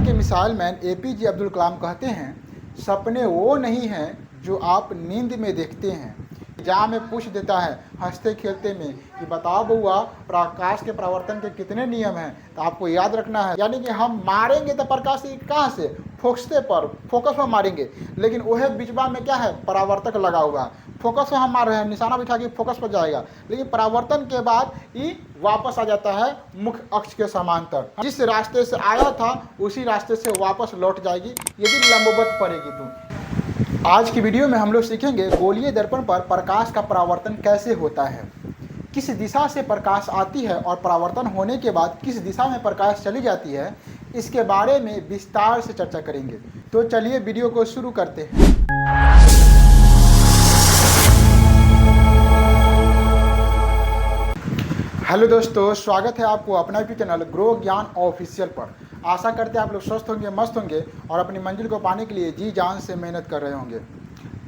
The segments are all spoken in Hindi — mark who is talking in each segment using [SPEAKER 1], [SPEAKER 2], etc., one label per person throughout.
[SPEAKER 1] के missile man APJ Abdul Kalam कहते हैं, सपने वो नहीं हैं जो आप नींद में देखते हैं। एग्जाम में पूछ देता है हंसते खेलते में कि बताओ बउआ, प्रकाश के परावर्तन के कितने नियम हैं। तो आपको याद रखना है, यानी कि हम मारेंगे तो प्रकाश कहाँ से, फोकस पर मारेंगे, लेकिन वह बीचवा में क्या है, परावर्तक लगा हुआ है। फोकस पर हम मार रहे हैं, निशाना बिठा के फोकस पर जाएगा, लेकिन परावर्तन के बाद ये वापस आ जाता है मुख्य अक्ष के समांतर। जिस रास्ते से आया था उसी रास्ते से वापस लौट जाएगी यदि लंबवत पड़ेगी तो। आज की वीडियो में हम लोग सीखेंगे गोलीय दर्पण पर प्रकाश का परावर्तन कैसे होता है, किस दिशा से प्रकाश आती है और परावर्तन होने के बाद किस दिशा में प्रकाश चली जाती है, इसके बारे में विस्तार से चर्चा करेंगे। तो चलिए वीडियो को शुरू करते हैं। हेलो दोस्तों, स्वागत है आपको अपना यूट्यूब चैनल ग्रो ज्ञान ऑफिशियल पर। आशा करते हैं आप लोग स्वस्थ होंगे, मस्त होंगे और अपनी मंजिल को पाने के लिए जी जान से मेहनत कर रहे होंगे।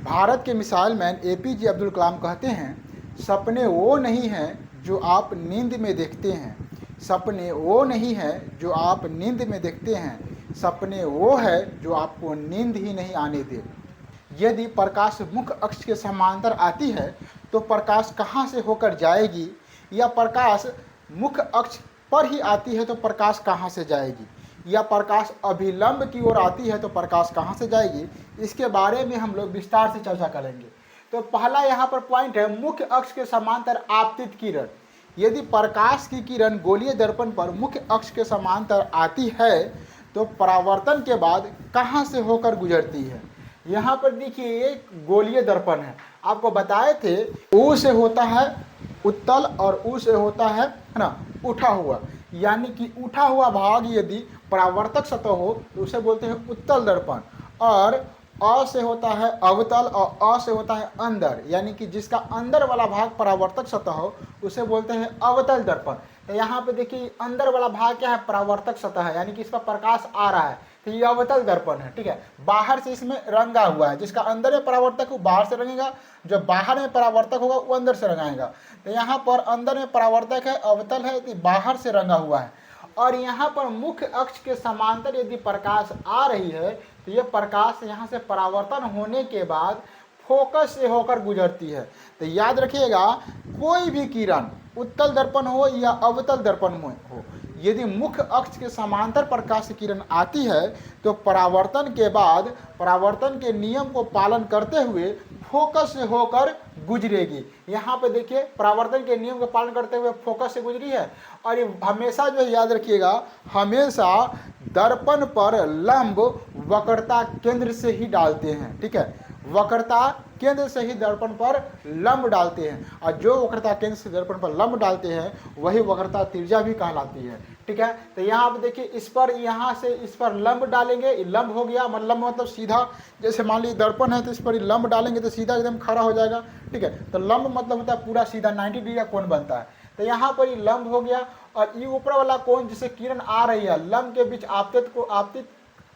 [SPEAKER 1] भारत के missile man APJ Abdul Kalam कहते हैं, सपने वो नहीं हैं जो आप नींद में देखते हैं। सपने वो नहीं हैं जो आप नींद में देखते हैं, सपने वो है जो आपको नींद ही नहीं आने दे। यदि प्रकाश मुख्य अक्ष के समांतर आती है तो प्रकाश कहाँ से होकर जाएगी, या प्रकाश मुख्य अक्ष पर ही आती है तो प्रकाश कहाँ से जाएगी, या प्रकाश अभिलंब की ओर आती है तो प्रकाश कहाँ से जाएगी, इसके बारे में हम लोग विस्तार से चर्चा करेंगे। तो पहला यहाँ पर पॉइंट है मुख्य अक्ष के समांतर आपतित किरण। यदि प्रकाश की किरण गोलीय दर्पण पर मुख्य अक्ष के समांतर आती है तो परावर्तन के बाद कहाँ से होकर गुजरती है। यहाँ पर देखिए ये गोलीय दर्पण है, आपको बताए थे ओ से होता है उत्तल और ऊ से होता है ना उठा हुआ, यानी कि उठा हुआ भाग यदि परावर्तक सतह हो तो उसे बोलते हैं उत्तल दर्पण, और अ से होता है अवतल और अ से होता है अंदर, यानी कि जिसका अंदर वाला भाग परावर्तक सतह हो उसे बोलते हैं अवतल दर्पण। तो यहाँ पे देखिए अंदर वाला भाग क्या है, परावर्तक सतह है, यानी कि इस पर प्रकाश आ रहा है तो ये अवतल दर्पण है। ठीक है, बाहर से इसमें रंगा हुआ है, जिसका अंदर में परावर्तक वो बाहर से रंगेगा, जो बाहर में परावर्तक होगा वो अंदर से रंगाएगा। तो यहाँ पर अंदर में परावर्तक है, अवतल है, तो बाहर से रंगा हुआ है। और यहाँ पर मुख्य अक्ष के समांतर यदि प्रकाश आ रही है तो ये प्रकाश यहाँ से परावर्तन होने के बाद फोकस से होकर गुजरती है। तो याद रखिएगा, कोई भी किरण उत्तल दर्पण हो या अवतल दर्पण हो, यदि मुख्य अक्ष के समांतर प्रकाश की किरण आती है तो परावर्तन के बाद परावर्तन के नियम को पालन करते हुए फोकस से होकर गुजरेगी। यहाँ पे देखिए परावर्तन के नियम को पालन करते हुए फोकस से गुजरी है। और ये हमेशा जो याद रखिएगा, हमेशा दर्पण पर लंब वक्रता केंद्र से ही डालते हैं। ठीक है, वक्रता केंद्र से ही दर्पण पर लंब डालते हैं, और जो वक्रता केंद्र से दर्पण पर लंब डालते हैं वही वक्रता त्रिज्या भी कहलाती है। ठीक है, तो यहाँ पे देखिए इस पर यहाँ से इस पर लंब डालेंगे, लंब हो गया, मतलब सीधा, जैसे मान लीजिए दर्पण है तो इस पर लंब डालेंगे तो सीधा एकदम खड़ा हो जाएगा। ठीक है, तो लंब मतलब होता है पूरा सीधा 90 डिग्री का कोण बनता है। तो यहाँ पर ये लंब हो गया, और ये ऊपर वाला कोण जिससे किरण आ रही है, लंब के बीच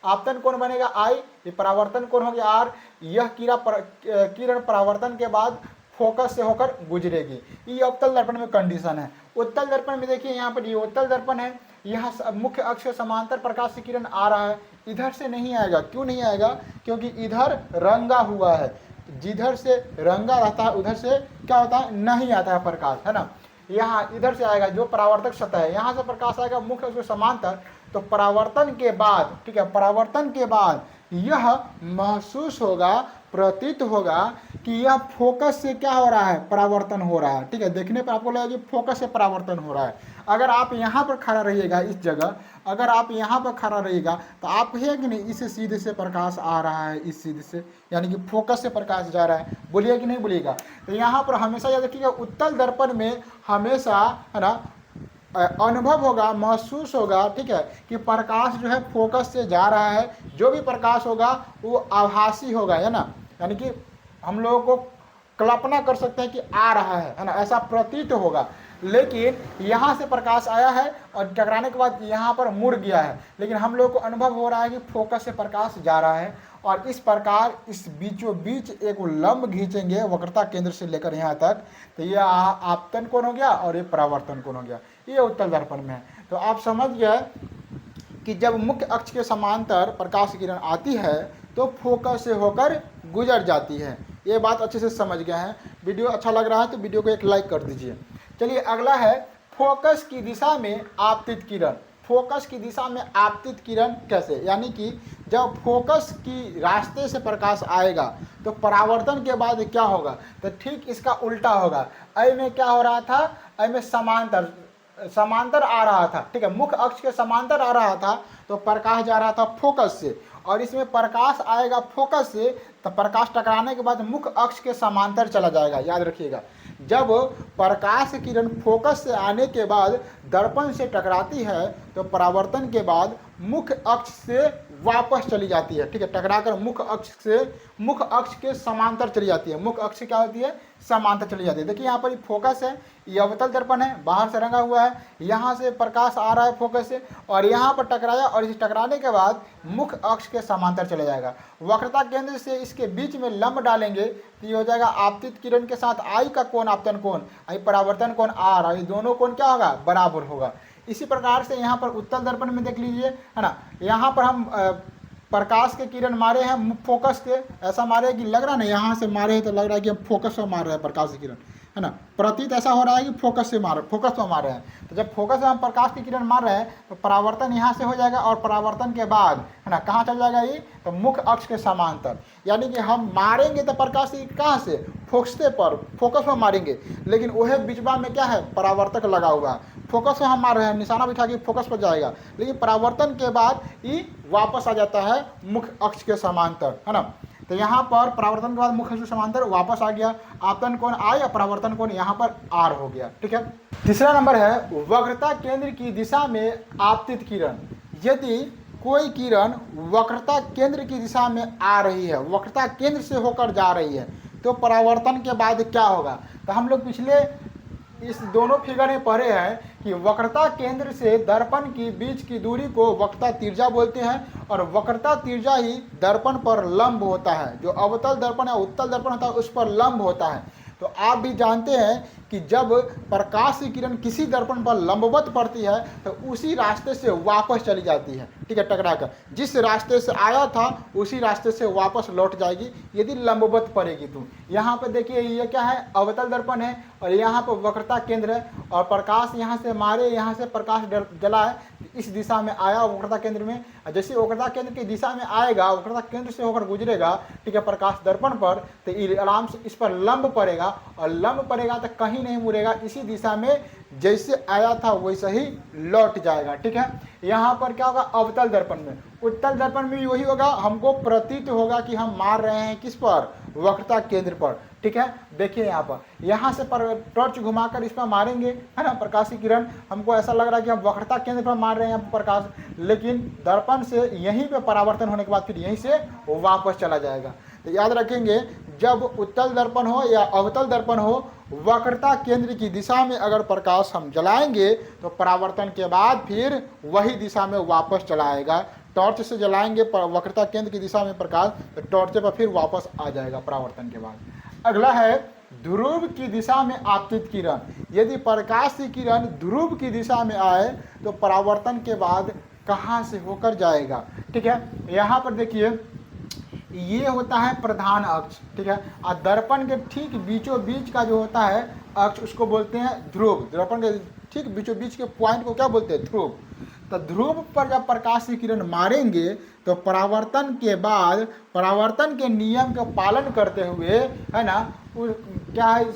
[SPEAKER 1] आपतन कोण बनेगा आई, ये परावर्तन कोण हो गया आर। यह किरण परावर्तन के बाद फोकस से होकर गुजरेगी। ये अवतल दर्पण में कंडीशन है। उत्तल दर्पण में देखिए यहाँ पर ये उत्तल दर्पण है, यहाँ मुख्य अक्ष के समांतर प्रकाश की किरण आ रहा है, इधर से नहीं आएगा। क्यों नहीं आएगा, क्योंकि इधर रंगा हुआ है, जिधर से रंगा रहता है उधर से क्या होता है, नहीं आता है प्रकाश, है ना। यहाँ इधर से आएगा जो परावर्तक सतह है, यहाँ से प्रकाश आएगा मुख्य अक्ष के समांतर। तो परावर्तन के बाद, ठीक है, परावर्तन के बाद यह महसूस होगा, प्रतीत होगा कि यह फोकस से क्या हो रहा है, परावर्तन हो रहा है। ठीक है, देखने पर आपको लगेगा कि फोकस से परावर्तन हो रहा है। अगर आप यहाँ पर खड़ा रहिएगा, इस जगह अगर आप यहाँ पर खड़ा रहिएगा तो आप है कि नहीं, इस सीधे से प्रकाश आ रहा है, इस सीधे से, यानी कि फोकस से प्रकाश जा रहा है। बोलिए कि नहीं बोलिएगा। तो यहाँ पर हमेशा याद रखिएगा, उत्तल दर्पण में हमेशा, है ना, अनुभव होगा, महसूस होगा, ठीक है, कि प्रकाश जो है फोकस से जा रहा है। जो भी प्रकाश होगा वो आभासी होगा, है ना, यानी कि हम लोगों को कल्पना कर सकते हैं कि आ रहा है ना, ऐसा प्रतीत होगा। लेकिन यहाँ से प्रकाश आया है और टकराने के बाद यहाँ पर मुड़ गया है, लेकिन हम लोग को अनुभव हो रहा है कि फोकस से प्रकाश जा रहा है। और इस प्रकार इस बीचों बीच एक लंब खींचेंगे वक्रता केंद्र से लेकर यहाँ तक, तो ये आपतन कोण हो गया और ये परावर्तन कोण हो गया। ये उत्तल दर्पण में है। तो आप समझ गए कि जब मुख्य अक्ष के समांतर प्रकाश की किरण आती है तो फोकस से होकर गुजर जाती है। ये बात अच्छे से समझ गए हैं। वीडियो अच्छा लग रहा है तो वीडियो को एक लाइक कर दीजिए। चलिए अगला है फोकस की दिशा में आपतित किरण। फोकस की दिशा में आपतित किरण कैसे, यानी कि जब फोकस की रास्ते से प्रकाश आएगा तो परावर्तन के बाद क्या होगा, तो ठीक इसका उल्टा होगा। ऐ में क्या हो रहा था, ऐ में समांतर आ रहा था, ठीक है, मुख्य अक्ष के समांतर आ रहा था तो प्रकाश जा रहा था फोकस से, और इसमें प्रकाश आएगा फोकस से तो प्रकाश टकराने के बाद मुख्य अक्ष के समांतर चला जाएगा। याद रखिएगा, जब प्रकाश की किरण फोकस से आने के बाद दर्पण से टकराती है तो परावर्तन के बाद मुख्य अक्ष से वापस चली जाती है, ठीक है, टकराकर मुख्य अक्ष के समांतर चली जाती है। मुख्य अक्ष क्या होती है, समांतर चली जाती है। देखिए यहाँ पर ये फोकस है, ये अवतल दर्पण है, बाहर से रंगा हुआ है, यहाँ से प्रकाश आ रहा है फोकस से और यहाँ पर टकराया और इस टकराने के बाद मुख्य अक्ष के समांतर चले जाएगा। वक्रता केंद्र से इसके बीच में लंब डालेंगे तो ये हो जाएगा आपतित किरण के साथ आई का कोण आपतन कोण, आई परावर्तन कोण आर, और ये दोनों कोण क्या होगा, बराबर होगा। इसी प्रकार से यहाँ पर उत्तल दर्पण में देख लीजिए, है ना, यहाँ पर हम प्रकाश के किरण मारे हैं फोकस के, ऐसा मारे कि लग रहा है ना, यहाँ से मारे हैं तो लग रहा है कि हम फोकस पर मार रहे हैं प्रकाश की किरण, है ना, प्रतीत ऐसा हो रहा है कि फोकस पर मार रहे हैं। तो जब फोकस में हम प्रकाश की किरण मार रहे हैं तो परावर्तन यहाँ से हो जाएगा और परावर्तन के बाद, है ना, कहाँ चल जाएगा ये, तो मुख्य अक्ष के समांतर। यानी कि हम मारेंगे तो प्रकाश की कहाँ से, फोकस पर मारेंगे, लेकिन वह बीचवा में क्या है, परावर्तक लगा हुआ है। फोकस में हम मार रहे हैं, निशाना बिठा के फोकस पर जाएगा, लेकिन परावर्तन के बाद ये वापस आ जाता है मुख्य अक्ष के समांतर, है ना। तो यहाँ पर परावर्तन के बाद मुख्य अक्ष के समांतर वापस आ गया, आपतन कोण आई और परावर्तन कोण यहाँ पर आर हो गया, ठीक है। तीसरा नंबर है वक्रता केंद्र की दिशा में आपतित किरण। यदि कोई किरण वक्रता केंद्र की दिशा में आ रही है, वक्रता केंद्र से होकर जा रही है, तो परावर्तन के बाद क्या होगा। तो हम लोग पिछले इस दोनों फिगर में पढ़े हैं कि वक्रता केंद्र से दर्पण की बीच की दूरी को वक्रता तिर्य्या बोलते हैं, और वक्रता तिर्य्या ही दर्पण पर लंब होता है। जो अवतल दर्पण या उत्तल दर्पण होता है उस पर लंब होता है। तो आप भी जानते हैं कि जब प्रकाश की किरण किसी दर्पण पर लंबवत पड़ती है तो उसी रास्ते से वापस चली जाती है, ठीक है, टकराकर जिस रास्ते से आया था उसी रास्ते से वापस लौट जाएगी यदि लंबवत पड़ेगी। तो यहाँ पर देखिए ये क्या है, अवतल दर्पण है और यहाँ पर वक्रता केंद्र है, और प्रकाश यहाँ से मारे, यहाँ से प्रकाश जला है, इस दिशा में आया वक्रता केंद्र में। जैसे वक्रता केंद्र की दिशा में आएगा, वक्रता केंद्र से होकर गुजरेगा, ठीक है, प्रकाश दर्पण पर, तो आराम से इस पर लंब पड़ेगा, और लंब पड़ेगा तो कहीं नहीं मुड़ेगा, इसी दिशा में जैसे आया था वैसे ही लौट जाएगा, ठीक है। यहाँ पर क्या होगा, अवतल दर्पण में। उत्तल दर्पण में भी वही होगा, हमको प्रतीत होगा कि हम मार रहे हैं किस पर, वक्रता केंद्र पर, ठीक है। देखिए यहाँ से टॉर्च घुमाकर इस पर मारेंगे, है ना, प्रकाश की किरण, हमको ऐसा लग रहा है कि हम वक्रता केंद्र पर मार रहे हैं यहाँ पर प्रकाश, लेकिन दर्पण से यहीं पे परावर्तन होने के बाद फिर यहीं से वापस चला जाएगा। तो याद रखेंगे, जब उत्तल दर्पण हो या अवतल दर्पण हो, वक्रता केंद्र की दिशा में अगर प्रकाश हम जलाएंगे तो परावर्तन के बाद फिर वही दिशा में वापस चला आएगा। टॉर्च से जलाएंगे वक्रता केंद्र की दिशा में प्रकाश, तो टॉर्च पर फिर वापस आ जाएगा परावर्तन के बाद। अगला है ध्रुव की दिशा में आपतित किरण। यदि प्रकाश की किरण ध्रुव की दिशा में आए तो परावर्तन के बाद कहाँ से होकर जाएगा, ठीक है। यहाँ पर देखिए ये होता है प्रधान अक्ष, ठीक है, और दर्पण के ठीक बीचों बीच का जो होता है अक्ष उसको बोलते हैं ध्रुव। दर्पण के ठीक बीचों बीच के पॉइंट को क्या बोलते हैं, ध्रुव। तो ध्रुव पर जब प्रकाश की किरण मारेंगे तो परावर्तन के बाद परावर्तन के नियम का पालन करते हुए, है ना, क्या है,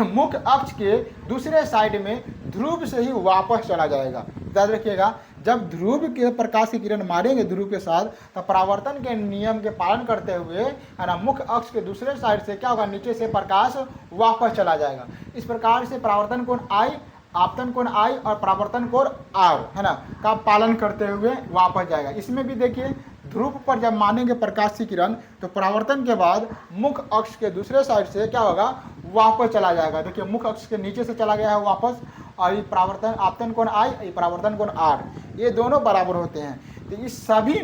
[SPEAKER 1] मुख्य अक्ष के दूसरे साइड में ध्रुव से ही वापस चला जाएगा। याद रखिएगा, जब ध्रुव के प्रकाश की किरण मारेंगे ध्रुव के साथ तो परावर्तन के नियम के पालन करते हुए, है ना, मुख्य अक्ष के दूसरे साइड से क्या होगा, नीचे से प्रकाश वापस चला जाएगा। इस प्रकार से परावर्तन कोण आई, आपतन कोण आई और परावर्तन कोण आर, है ना, का पालन करते हुए वापस जाएगा। इसमें भी देखिए ध्रुव पर जब मानेंगे प्रकाश की किरण तो परावर्तन के बाद मुख्य अक्ष के दूसरे साइड से क्या होगा, वापस चला जाएगा। देखिए मुख्य अक्ष के नीचे से चला गया है वापस, और ये परावर्तन आपतन कोण आई, ये परावर्तन कोण आर, ये दोनों बराबर होते हैं। तो इस सभी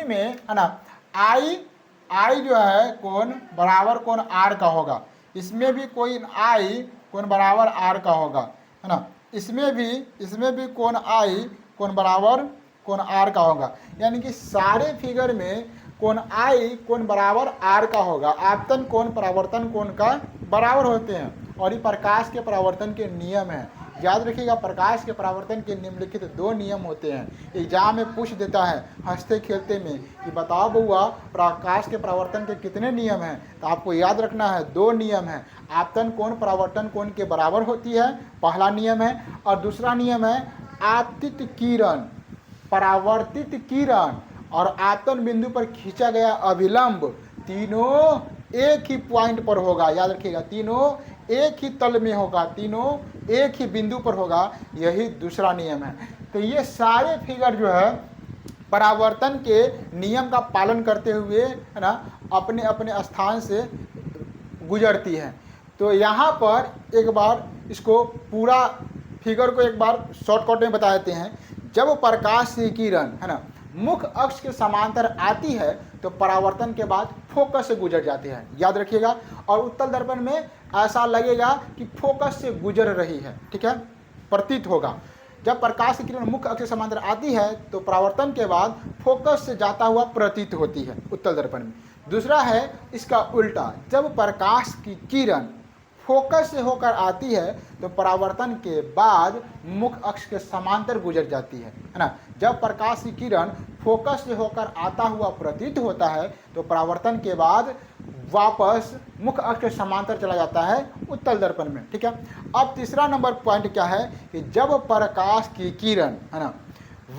[SPEAKER 1] में है ना, आई जो है कोण बराबर कोण आर का होगा। इसमें भी कोई आई कोण बराबर आर का होगा, है ना। इसमें भी कोण आई कोण बराबर कोण आर का होगा, यानी कि सारे फिगर में कोण आई कोण बराबर आर का होगा। आपतन कोण परावर्तन कोण का बराबर होते हैं और ये प्रकाश के परावर्तन के नियम हैं। याद रखिएगा, प्रकाश के परावर्तन के निम्नलिखित 2 नियम होते हैं। एग्जाम में पूछ देता है हंसते खेलते में कि बताओ बउआ प्रकाश के परावर्तन के कितने नियम हैं, तो आपको याद रखना है 2 नियम हैं। आपतन कोण परावर्तन कोण के बराबर होती है, पहला नियम है, और दूसरा नियम है आपतित किरण, परावर्तित किरण और आपतन बिंदु पर खींचा गया अभिलंब तीनों एक ही पॉइंट पर होगा। याद रखिएगा, तीनों एक ही तल में होगा, तीनों एक ही बिंदु पर होगा, यही दूसरा नियम है। तो ये सारे फिगर जो है परावर्तन के नियम का पालन करते हुए है ना अपने अपने स्थान से गुजरती है। तो यहाँ पर एक बार इसको पूरा फिगर को एक बार शॉर्टकट में बता देते हैं। जब प्रकाश की किरण है ना मुख्य अक्ष के समांतर आती है तो परावर्तन के बाद फोकस से गुजर जाती है। याद रखिएगा, और उत्तल दर्पण में ऐसा लगेगा कि फोकस से गुजर रही है, ठीक है, प्रतीत होगा। जब प्रकाश की किरण मुख्य अक्ष के समांतर आती है तो परावर्तन के बाद फोकस से जाता हुआ प्रतीत होती है उत्तल दर्पण में। दूसरा है इसका उल्टा, जब प्रकाश की किरण फोकस से होकर आती है तो परावर्तन के बाद मुख्य अक्ष के समांतर गुजर जाती है ना। जब प्रकाश की किरण फोकस से होकर आता हुआ प्रतीत होता है तो परावर्तन के बाद वापस मुख्य अक्ष के समांतर चला जाता है उत्तल दर्पण में, ठीक है। अब तीसरा नंबर पॉइंट क्या है कि जब प्रकाश की किरण है ना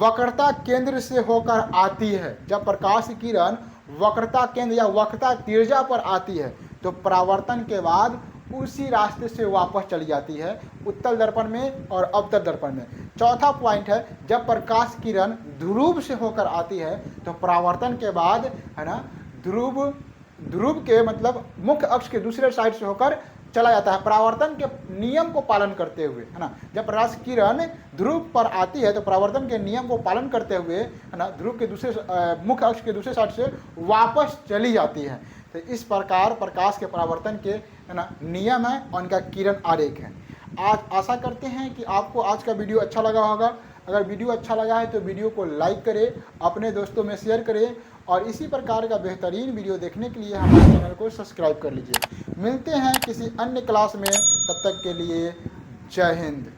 [SPEAKER 1] वक्रता केंद्र से होकर आती है, जब प्रकाश की किरण वक्रता केंद्र या वक्रता तिर्जा पर आती है तो परावर्तन के बाद उसी रास्ते से वापस चली जाती है उत्तल दर्पण में और अवतल दर्पण में। चौथा पॉइंट है जब प्रकाश किरण ध्रुव से होकर आती है तो परावर्तन के बाद है ना ध्रुव के मतलब मुख्य अक्ष के दूसरे साइड से होकर चला जाता है परावर्तन के नियम को पालन करते हुए, है ना। जब प्रकाश किरण ध्रुव पर आती है तो परावर्तन के नियम को पालन करते हुए है ना ध्रुव के दूसरे मुख्य अक्ष के दूसरे साइड से वापस चली जाती है। तो इस प्रकार प्रकाश के परावर्तन के है ना नियम है और उनका किरण आरेख है। आज आशा करते हैं कि आपको आज का वीडियो अच्छा लगा होगा। अगर वीडियो अच्छा लगा है तो वीडियो को लाइक करें, अपने दोस्तों में शेयर करें और इसी प्रकार का बेहतरीन वीडियो देखने के लिए हमारे चैनल को सब्सक्राइब कर लीजिए। मिलते हैं किसी अन्य क्लास में, तब तक के लिए जय हिंद।